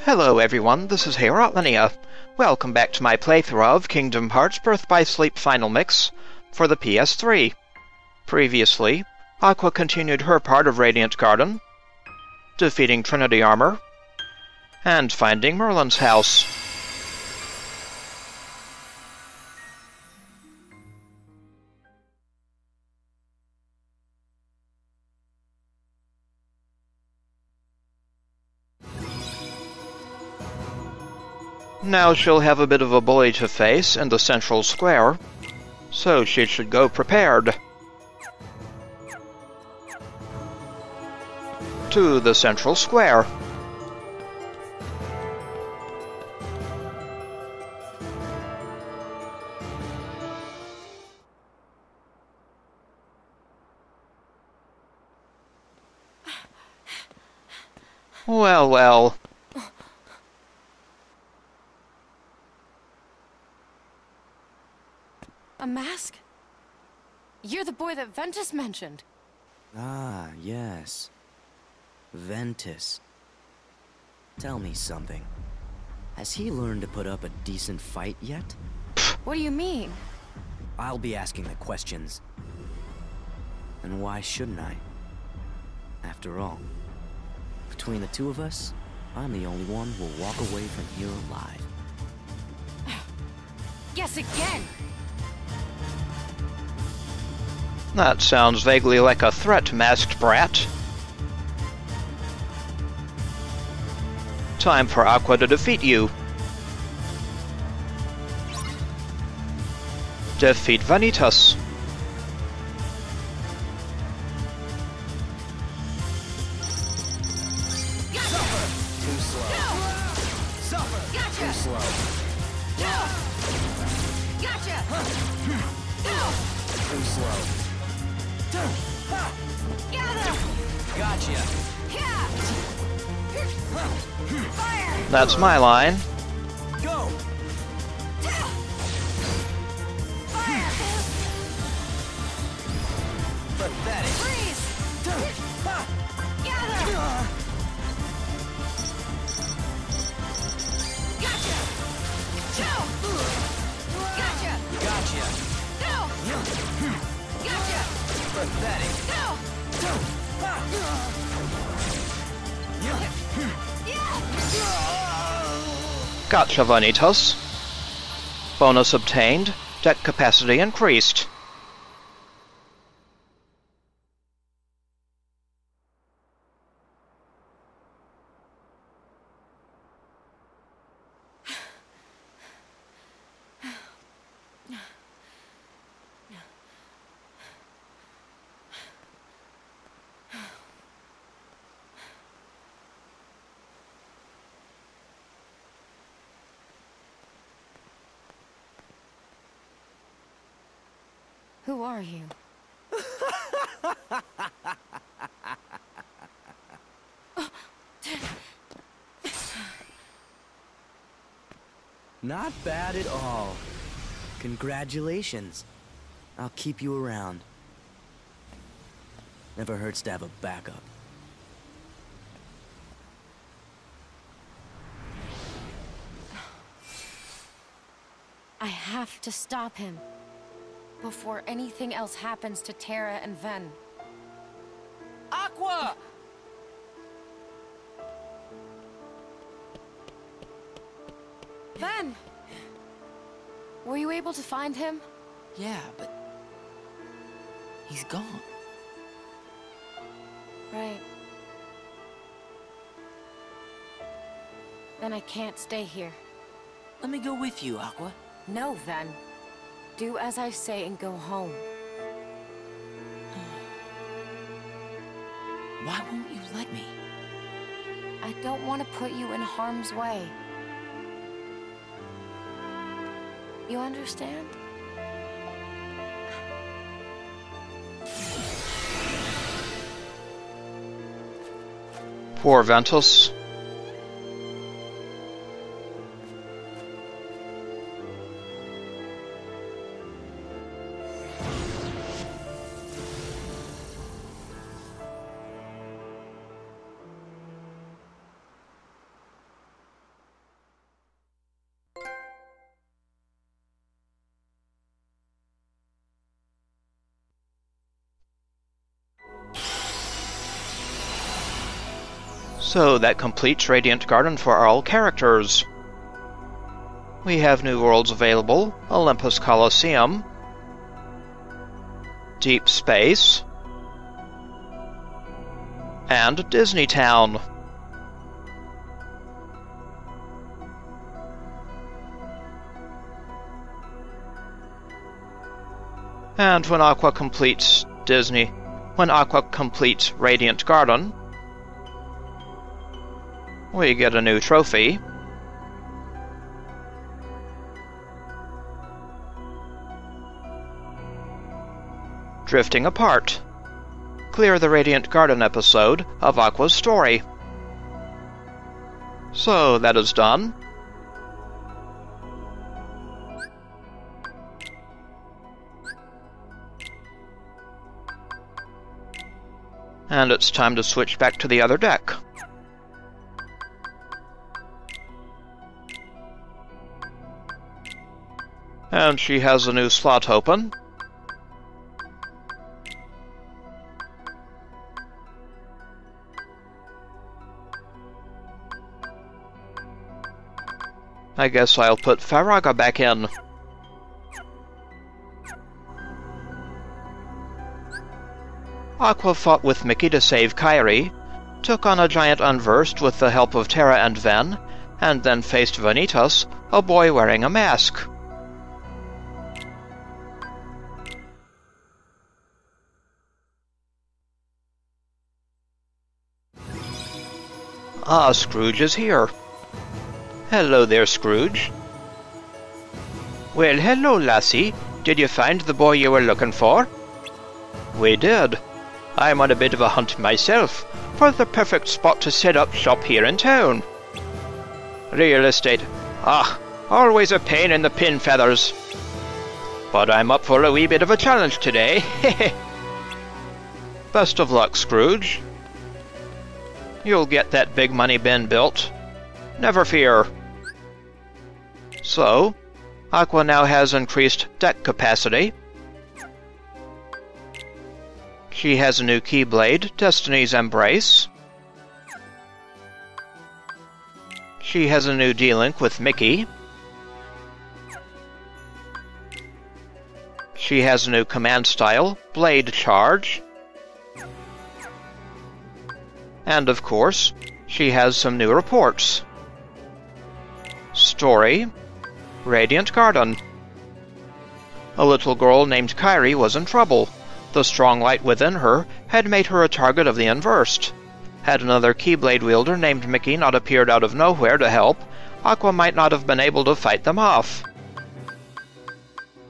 Hello everyone, this is Ragnaroks. Welcome back to my playthrough of Kingdom Hearts Birth by Sleep Final Mix for the PS3. Previously, Aqua continued her part of Radiant Garden, defeating Trinity Armor, and finding Merlin's house. Now she'll have a bit of a bully to face in the central square, so she should go prepared. To the central square. Well, well. A mask? You're the boy that Ventus mentioned. Ah, yes. Ventus. Tell me something. Has he learned to put up a decent fight yet? What do you mean? I'll be asking the questions. And why shouldn't I? After all, between the two of us, I'm the only one who will walk away from here alive. Guess again! That sounds vaguely like a threat, masked brat. Time for Aqua to defeat you. Defeat Vanitas. Too slow. Suffer. Gotcha. Too slow. Gotcha! Too slow. Gather! Gotcha. Fire! That's my line. Go. Fire! Pathetic. Freeze! Gather! Gotcha! Gotcha! Gotcha. No! Gotcha! Pathetic. No! Gotcha, Vanitas. Bonus obtained. Deck capacity increased. Who are you? Not bad at all. Congratulations. I'll keep you around. Never hurts to have a backup. I have to stop him before anything else happens to Terra and Ven. Aqua! Ven! Were you able to find him? Yeah, but he's gone. Right. Then I can't stay here. Let me go with you, Aqua. No, Ven. Do as I say and go home. Why won't you let me? I don't want to put you in harm's way. You understand? Poor Ventus. So that completes Radiant Garden for all characters. We have new worlds available: Olympus Coliseum, Deep Space, and Disney Town. And when Aqua completes Radiant Garden, we get a new trophy. Drifting Apart. Clear the Radiant Garden episode of Aqua's story. So that is done. And it's time to switch back to the other deck. And she has a new slot open. I guess I'll put Faraga back in. Aqua fought with Mickey to save Kairi, took on a giant unversed with the help of Terra and Ven, and then faced Vanitas, a boy wearing a mask. Ah, Scrooge is here. Hello there, Scrooge. Well, hello, lassie. Did you find the boy you were looking for? We did. I'm on a bit of a hunt myself for the perfect spot to set up shop here in town. Real estate. Ah, always a pain in the pin feathers. But I'm up for a wee bit of a challenge today. Best of luck, Scrooge. You'll get that big money bin built. Never fear. So, Aqua now has increased deck capacity. She has a new Keyblade, Destiny's Embrace. She has a new D-Link with Mickey. She has a new command style, Blade Charge. And of course, she has some new reports. Story: Radiant Garden. A little girl named Kairi was in trouble. The strong light within her had made her a target of the Unversed. Had another Keyblade wielder named Mickey not appeared out of nowhere to help, Aqua might not have been able to fight them off.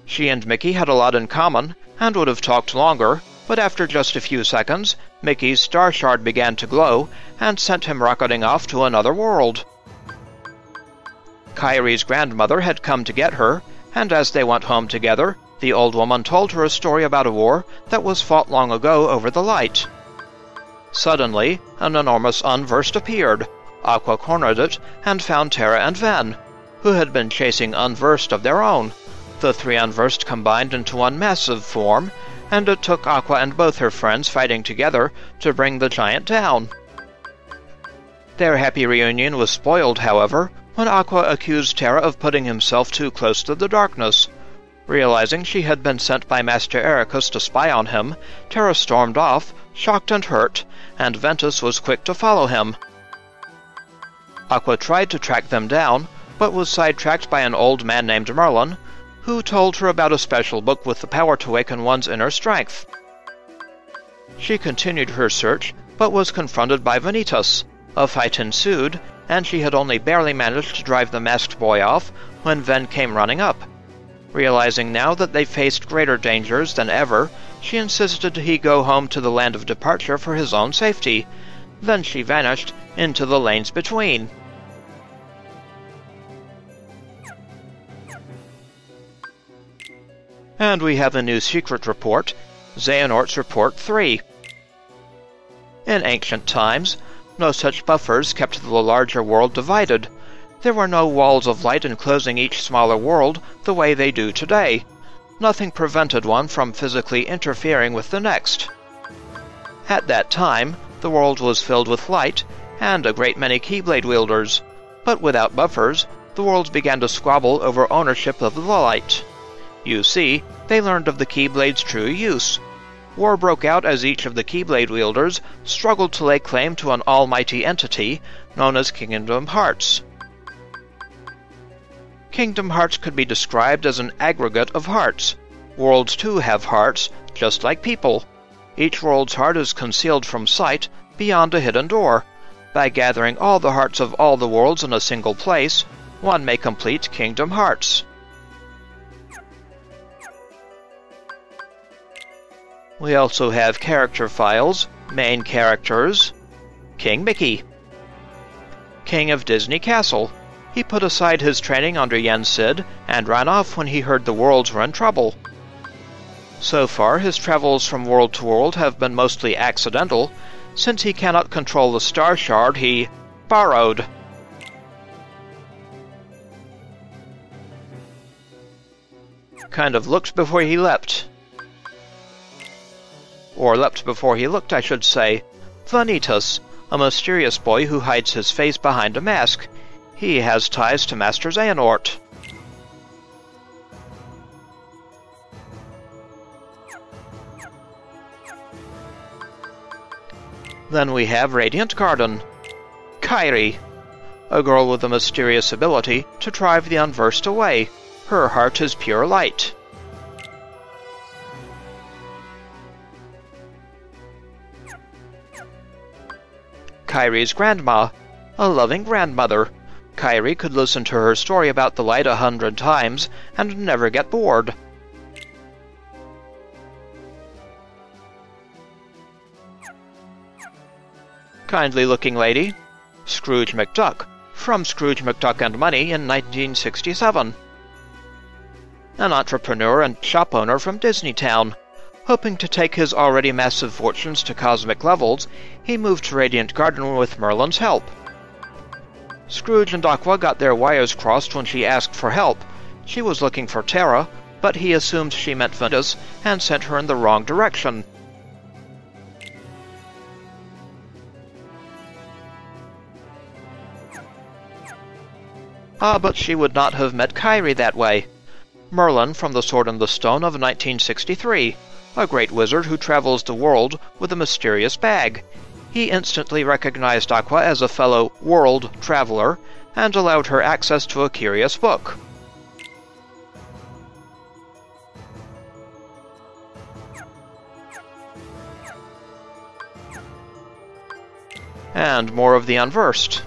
She and Mickey had a lot in common, and would have talked longer, but after just a few seconds, Mickey's star shard began to glow, and sent him rocketing off to another world. Kairi's grandmother had come to get her, and as they went home together, the old woman told her a story about a war that was fought long ago over the light. Suddenly, an enormous Unversed appeared. Aqua cornered it, and found Terra and Ven, who had been chasing Unversed of their own. The three Unversed combined into one massive form, and it took Aqua and both her friends fighting together to bring the giant down. Their happy reunion was spoiled, however, when Aqua accused Terra of putting himself too close to the darkness. Realizing she had been sent by Master Ericus to spy on him, Terra stormed off, shocked and hurt, and Ventus was quick to follow him. Aqua tried to track them down, but was sidetracked by an old man named Merlin, who told her about a special book with the power to awaken one's inner strength. She continued her search, but was confronted by Vanitas. A fight ensued, and she had only barely managed to drive the masked boy off when Ven came running up. Realizing now that they faced greater dangers than ever, she insisted he go home to the land of departure for his own safety. Then she vanished into the lanes between. And we have a new secret report, Xehanort's Report 3. In ancient times, no such buffers kept the larger world divided. There were no walls of light enclosing each smaller world the way they do today. Nothing prevented one from physically interfering with the next. At that time, the world was filled with light, and a great many Keyblade wielders, but without buffers, the worlds began to squabble over ownership of the light. You see, they learned of the Keyblade's true use. War broke out as each of the Keyblade wielders struggled to lay claim to an almighty entity known as Kingdom Hearts. Kingdom Hearts could be described as an aggregate of hearts. Worlds too have hearts, just like people. Each world's heart is concealed from sight beyond a hidden door. By gathering all the hearts of all the worlds in a single place, one may complete Kingdom Hearts. We also have character files, main characters, King Mickey, King of Disney Castle. He put aside his training under Yen Sid and ran off when he heard the worlds were in trouble. So far, his travels from world to world have been mostly accidental, since he cannot control the star shard he borrowed. Kind of looked before he leapt. Or leapt before he looked, I should say. Vanitas, a mysterious boy who hides his face behind a mask. He has ties to Master Xehanort. Then we have Radiant Garden. Kairi, a girl with a mysterious ability to drive the unversed away. Her heart is pure light. Kairi's grandma, a loving grandmother. Kairi could listen to her story about the light 100 times and never get bored. Kindly-looking lady, Scrooge McDuck, from Scrooge McDuck and Money in 1967. An entrepreneur and shop owner from Disney Town. Hoping to take his already massive fortunes to cosmic levels, he moved to Radiant Garden with Merlin's help. Scrooge and Aqua got their wires crossed when she asked for help. She was looking for Terra, but he assumed she meant Ventus and sent her in the wrong direction. But she would not have met Kairi that way. Merlin from the Sword and the Stone of 1963, a great wizard who travels the world with a mysterious bag. He instantly recognized Aqua as a fellow world traveler and allowed her access to a curious book. And more of the unversed.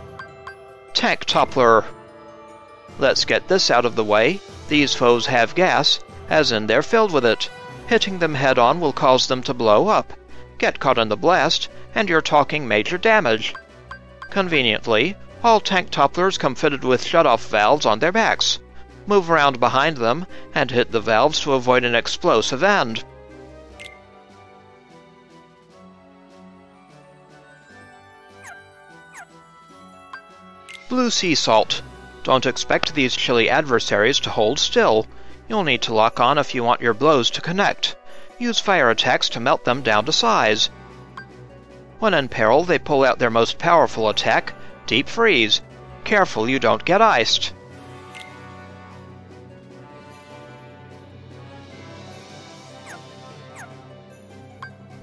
Tank Toppler. Let's get this out of the way. These foes have gas, as in they're filled with it. Hitting them head-on will cause them to blow up. Get caught in the blast, and you're talking major damage. Conveniently, all tank topplers come fitted with shut-off valves on their backs. Move around behind them, and hit the valves to avoid an explosive end. Blue Sea Salt. Don't expect these chilly adversaries to hold still. You'll need to lock on if you want your blows to connect. Use fire attacks to melt them down to size. When in peril, they pull out their most powerful attack, Deep Freeze. Careful you don't get iced.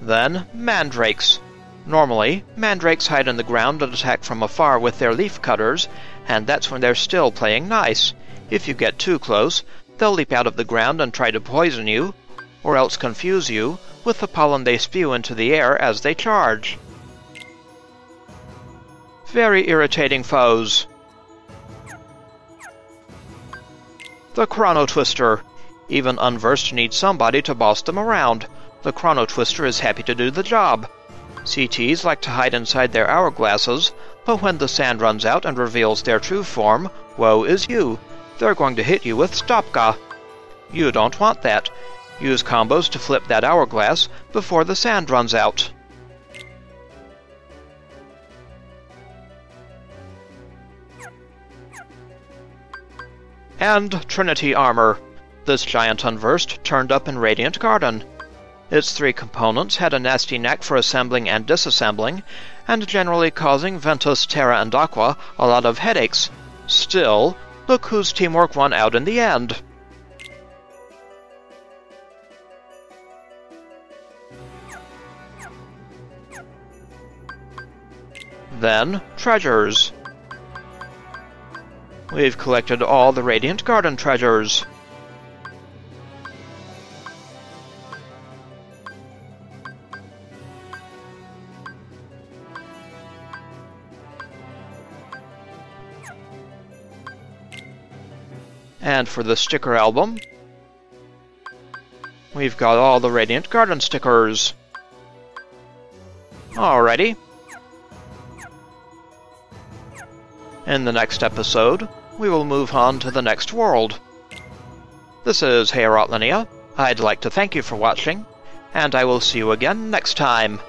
Then, Mandrakes. Normally, mandrakes hide in the ground and attack from afar with their leaf cutters, and that's when they're still playing nice. If you get too close, they'll leap out of the ground and try to poison you, or else confuse you with the pollen they spew into the air as they charge. Very irritating foes. The Chrono Twister. Even unversed need somebody to boss them around. The Chrono Twister is happy to do the job. CTs like to hide inside their hourglasses, but when the sand runs out and reveals their true form, woe is you. They're going to hit you with Stopka. You don't want that. Use combos to flip that hourglass before the sand runs out. And Trinity Armor. This giant unversed turned up in Radiant Garden. Its 3 components had a nasty knack for assembling and disassembling, and generally causing Ventus, Terra, and Aqua a lot of headaches. Still, look whose teamwork won out in the end. Then, treasures. We've collected all the Radiant Garden treasures. And for the sticker album, we've got all the Radiant Garden stickers. Alrighty. In the next episode, we will move on to the next world. This is Heorotlinia. I'd like to thank you for watching, and I will see you again next time.